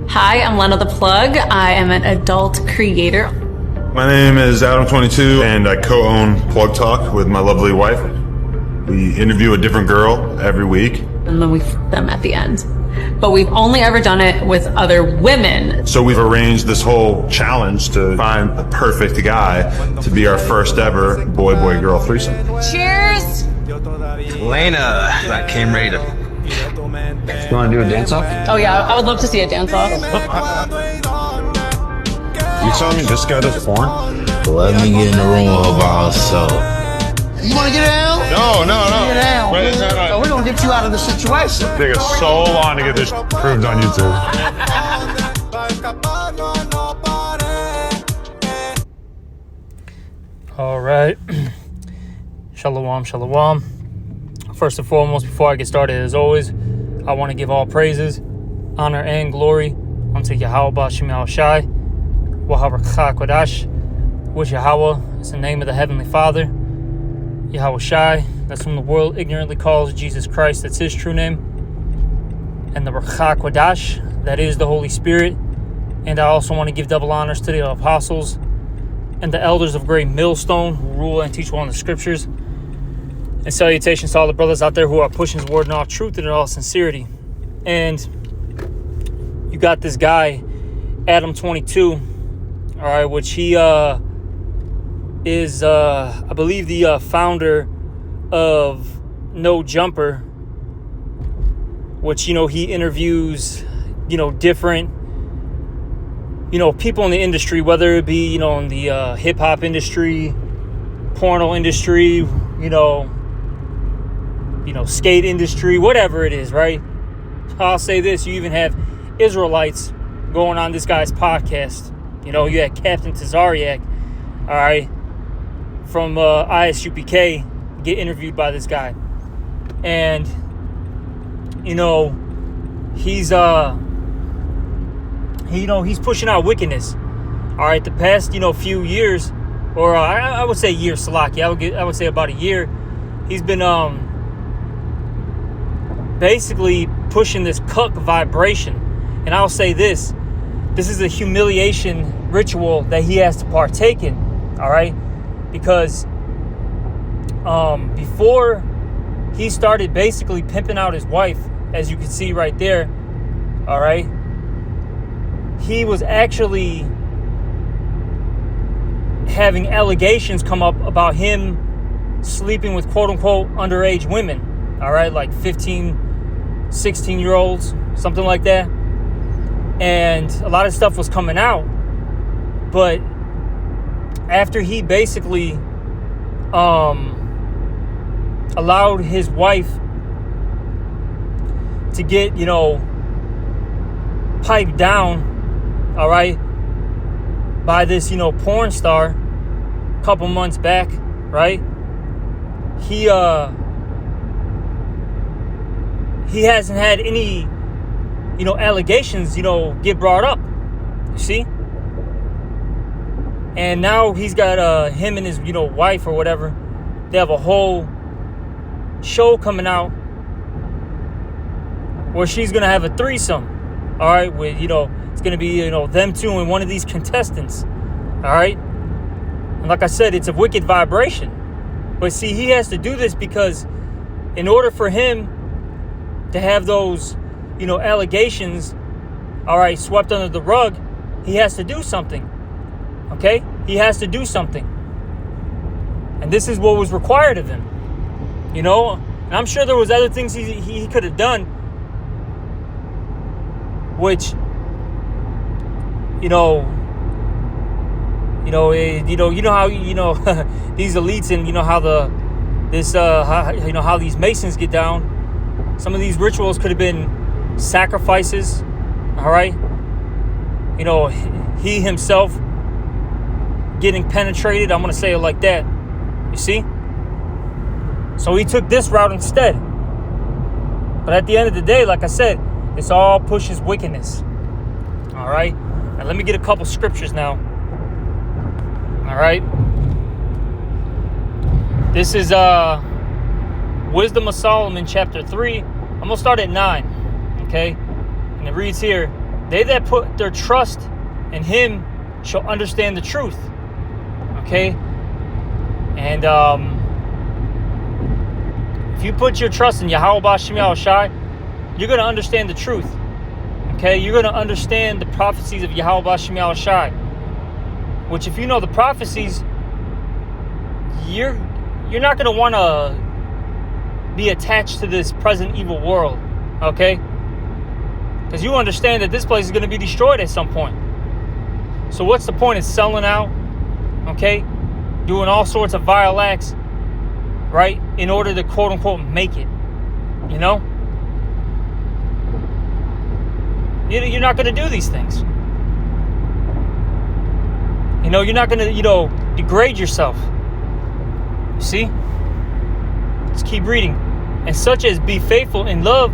Hi, I'm Lena the Plug. I am an adult creator. My name is Adam22, and I co-own Plug Talk with my lovely wife. We interview a different girl every week. And then we flip them at the end. But we've only ever done it with other women. So we've arranged this whole challenge to find the perfect guy to be our first ever boy-boy-girl threesome. Cheers! Lena, I came ready to... You want to do a dance-off? Oh yeah, I would love to see a dance-off. You telling me this guy does porn? Let me get in the room with her by herself. You want to get down? No. Get down. Wait, no. So we're going to get you out of the situation. It took us so long to get this proved on YouTube. All right. Shalom. First and foremost, before I get started, as always, I want to give all praises, honor, and glory unto Yahweh B'Shem Yahushai, Waharakha Kodash, which Yahweh is the name of the Heavenly Father, Yahweh Shai, that's whom the world ignorantly calls Jesus Christ, that's his true name, and the Rakha Kodash, that is the Holy Spirit. And I also want to give double honors to the apostles and the elders of Great Millstone who rule and teach well in the scriptures. And salutations to all the brothers out there who are pushing his word in all truth and in all sincerity. And you got this guy, Adam22, all right, which he is, I believe, the founder of No Jumper, which, he interviews, different, people in the industry, whether it be, in the hip-hop industry, porno industry, skate industry, whatever it is, right? I'll say this, you even have Israelites going on this guy's podcast. You had Captain Tazariak, all right, from ISUPK, get interviewed by this guy. And, he's pushing out wickedness. All right, the past, few years, or I would say years, Salaki, I would say about a year, he's been, basically pushing this cuck vibration. And I'll say this is a humiliation ritual that he has to partake in, all right? Because before he started basically pimping out his wife, as you can see right there, all right, he was actually having allegations come up about him sleeping with quote-unquote underage women, all right, like 15, 16-year-olds, something like that. And a lot of stuff was coming out. But after he basically allowed his wife to get, piped down, all right, by this, porn star a couple months back, right? He hasn't had any, allegations, get brought up, you see? And now he's got him and his, wife or whatever. They have a whole show coming out where she's going to have a threesome, all right? With, it's going to be, them two and one of these contestants, all right? And like I said, it's a wicked vibration. But see, he has to do this because in order for him to have those, allegations, all right, swept under the rug, he has to do something, okay? He has to do something. And this is what was required of him, and I'm sure there was other things he could have done, which, you know how, these elites and, how these Masons get down. Some of these rituals could have been sacrifices, all right? He himself getting penetrated, I'm going to say it like that, you see? So he took this route instead. But at the end of the day, like I said, this all pushes wickedness, all right? Now let me get a couple scriptures now, all right? This is Wisdom of Solomon, chapter 3. I'm going to start at 9, okay? And it reads here, they that put their trust in him shall understand the truth. Okay? And if you put your trust in Yahweh B'Shem Yahushai, you're going to understand the truth. Okay? You're going to understand the prophecies of Yahweh B'Shem Yahushai. Which, if you know the prophecies, you're not going to want to be attached to this present evil world. Okay? Because you understand that this place is going to be destroyed at some point. So what's the point of selling out? Okay? Doing all sorts of vile acts, right? In order to quote unquote make it. You know? You're not going to do these things. You know, you're not going to, degrade yourself. You see? Let's keep reading. And such as be faithful in love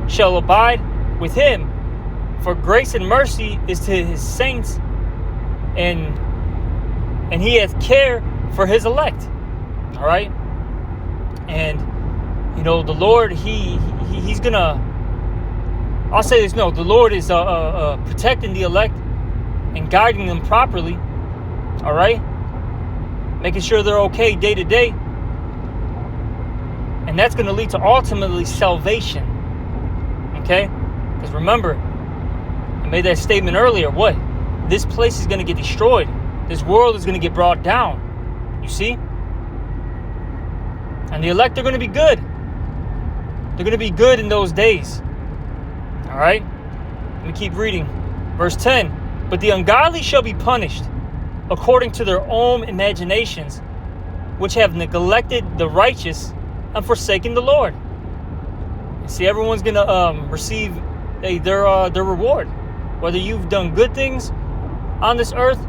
shall abide with him. For grace and mercy is to his saints, and he hath care for his elect. All right? And, the Lord, he's going to, I'll say this, no, the Lord is protecting the elect and guiding them properly. All right? Making sure they're okay day to day. And that's going to lead to ultimately salvation. Okay? Because remember, I made that statement earlier. What? This place is going to get destroyed. This world is going to get brought down. You see? And the elect are going to be good. They're going to be good in those days. All right? Let me keep reading. Verse 10. But the ungodly shall be punished according to their own imaginations, which have neglected the righteous and forsaken the Lord. You see, everyone's going to receive their reward. Whether you've done good things on this earth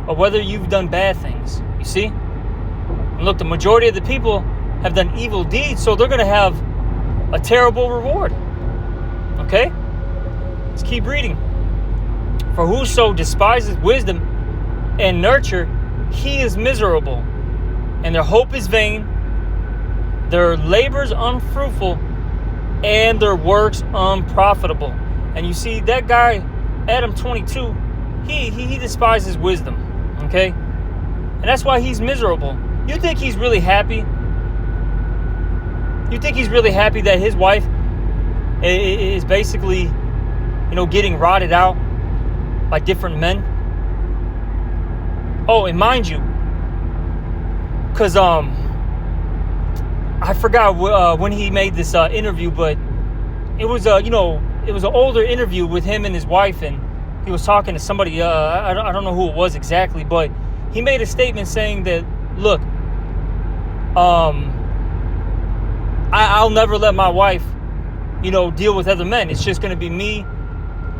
or whether you've done bad things. You see? And look, the majority of the people have done evil deeds, so they're going to have a terrible reward. Okay? Let's keep reading. For whoso despises wisdom and nurture, he is miserable, and their hope is vain, their labors unfruitful, and their works unprofitable. And you see, that guy, Adam 22, he despises wisdom. Okay? And that's why he's miserable. You think he's really happy? You think he's really happy that his wife is basically, getting rotted out by different men? Oh, and mind you, because I forgot when he made this interview, but it was it was an older interview with him and his wife, and he was talking to somebody. I don't know who it was exactly, but he made a statement saying that, look, I'll never let my wife, deal with other men. It's just going to be me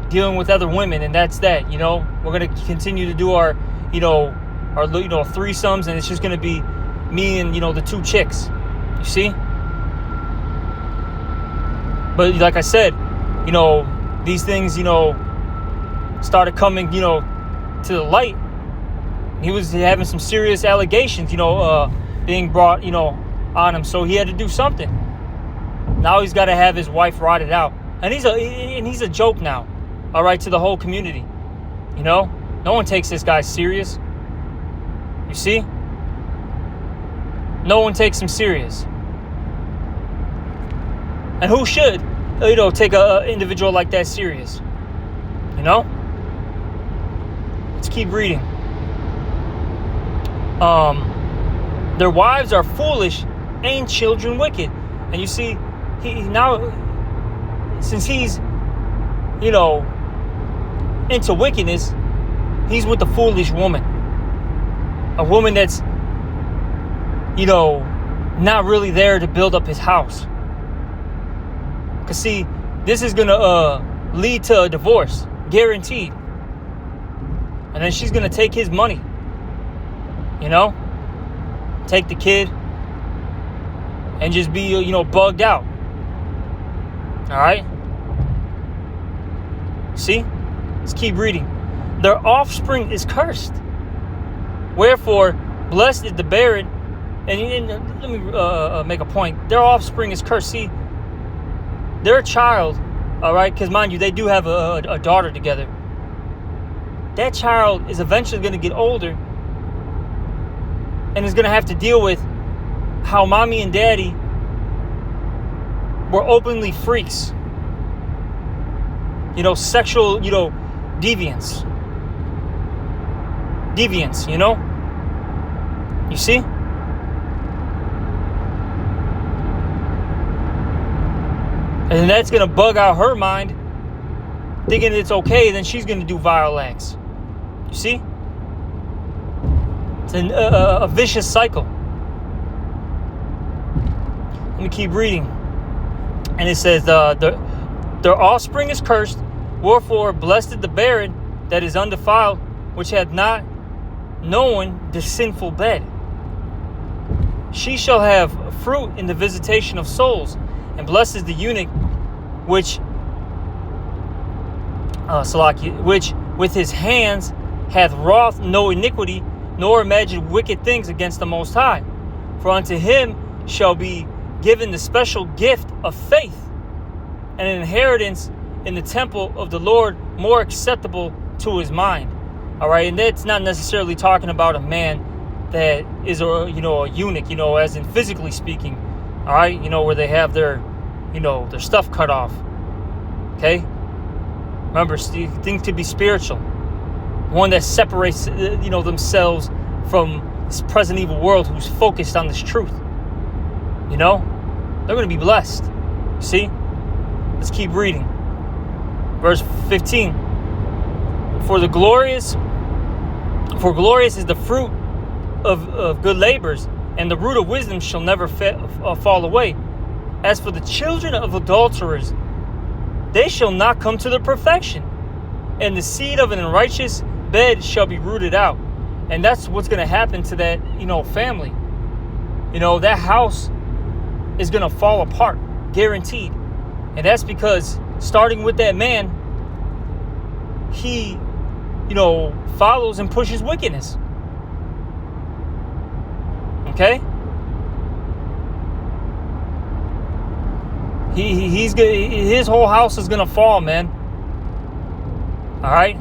dealing with other women, and that's that. We're going to continue to do our threesomes, and it's just going to be me and the two chicks. You see? But like I said, these things, started coming, to the light. He was having some serious allegations, being brought, on him. So he had to do something. Now he's got to have his wife rotted out, and he's a joke now. All right, to the whole community. No one takes this guy serious. You see? No one takes him serious. And who should, take an individual like that serious? Let's keep reading. Their wives are foolish and children wicked. And you see, he now, since he's, into wickedness, he's with the foolish woman. A woman that's, not really there to build up his house. Because see, this is going to lead to a divorce, guaranteed. And then she's going to take his money. Take the kid and just be, bugged out. All right? See? Let's keep reading. Their offspring is cursed. Wherefore, blessed is the barren. And let me make a point. Their offspring is cursed. See, their child All right, because mind you, they do have a daughter together. That child is eventually going to get older and is going to have to deal with how mommy and daddy were openly freaks. You know, sexual, you know, deviants. Deviants, you know? You see? And that's going to bug out her mind, thinking it's okay, then she's going to do vile acts. You see? It's a vicious cycle. Let me keep reading. And it says, their offspring is cursed, wherefore blessed is the barren that is undefiled, which hath not known the sinful bed. She shall have fruit in the visitation of souls, and blessed is the eunuch which with his hands hath wrought no iniquity, nor imagined wicked things against the Most High. For unto him shall be given the special gift of faith, and an inheritance in the temple of the Lord more acceptable to his mind. All right, and that's not necessarily talking about a man that is a eunuch, as in physically speaking. All right, where they have their their stuff cut off. Okay, remember, things could be spiritual. One that separates themselves from this present evil world, who's focused on this truth. They're going to be blessed. See? Let's keep reading. Verse 15. For glorious is the fruit of good labors, and the root of wisdom shall never fall away. As for the children of adulterers, they shall not come to their perfection, and the seed of an unrighteous bed shall be rooted out. And that's what's going to happen to that family. That house is going to fall apart, guaranteed. And that's because, starting with that man, he follows and pushes wickedness. Okay? He's good. His whole house is gonna fall, man. All right.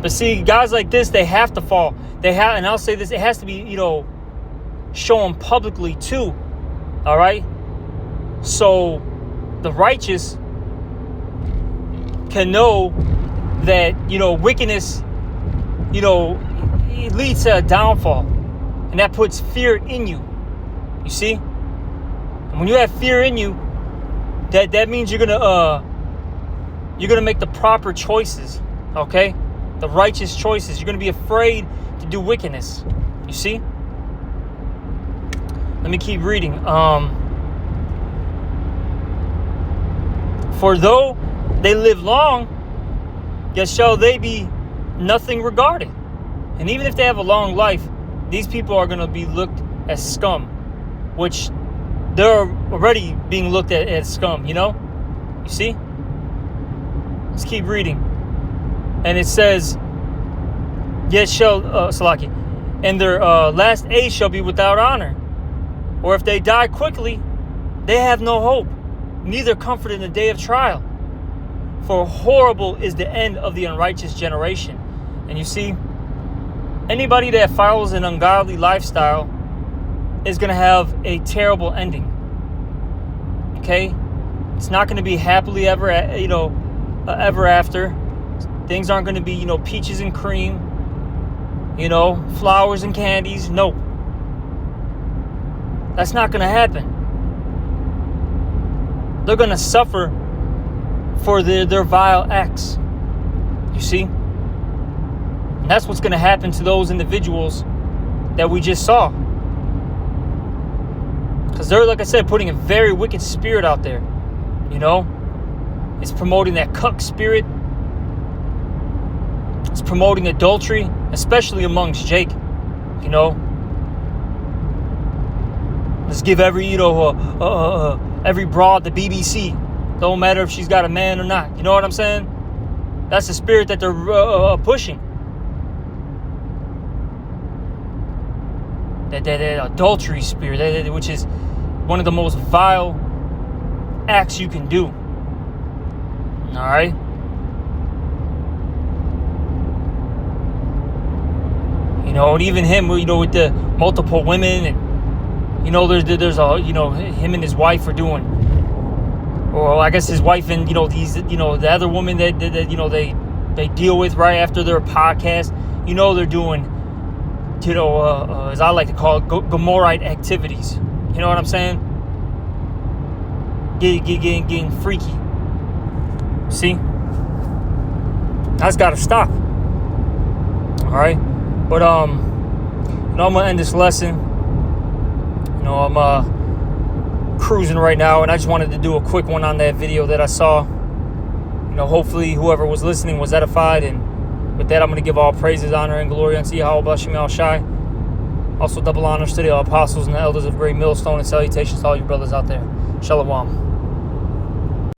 But see, guys like this, they have to fall. And I'll say this: it has to be, shown publicly too. All right. So the righteous can know that wickedness, it leads to a downfall, and that puts fear in you. You see? And when you have fear in you, that means you're gonna make the proper choices, okay? The righteous choices. You're gonna be afraid to do wickedness. You see? Let me keep reading. For though they live long, yet shall they be nothing regarded. And even if they have a long life, these people are gonna be looked as scum, which they're already being looked at as scum, You see? Let's keep reading. And it says, yet shall, Salaki, and their last age shall be without honor. Or if they die quickly, they have no hope, neither comfort in the day of trial. For horrible is the end of the unrighteous generation. And you see, anybody that follows an ungodly lifestyle is going to have a terrible ending. Okay? It's not going to be happily ever after. Things aren't going to be, peaches and cream, flowers and candies. Nope. That's not going to happen. They're going to suffer for their vile acts. You see? And that's what's going to happen to those individuals that we just saw. Because they're, like I said, putting a very wicked spirit out there. It's promoting that cuck spirit. It's promoting adultery, especially amongst Jake. Let's give every every broad the BBC. Don't matter if she's got a man or not. You know what I'm saying? That's the spirit that they're pushing. That adultery spirit, which is one of the most vile acts you can do. All right? You know, and even him, you know, with the multiple women, and you know, there's a, you know, him and his wife are doing, or I guess his wife and, you know, these, you know, the other woman that you know, they deal with right after their podcast, you know, they're doing, you know, as I like to call it, Degenerate activities. You know what I'm saying? Getting freaky. See? That's got to stop. All right? But, you know, I'm going to end this lesson. You know, I'm cruising right now, and I just wanted to do a quick one on that video that I saw. You know, hopefully whoever was listening was edified, and with that, I'm going to give all praises, honor, and glory unto Yahweh Shem Al Shai. Also, double honors to the apostles and the elders of Great Millstone, and salutations to all you brothers out there. Shalom.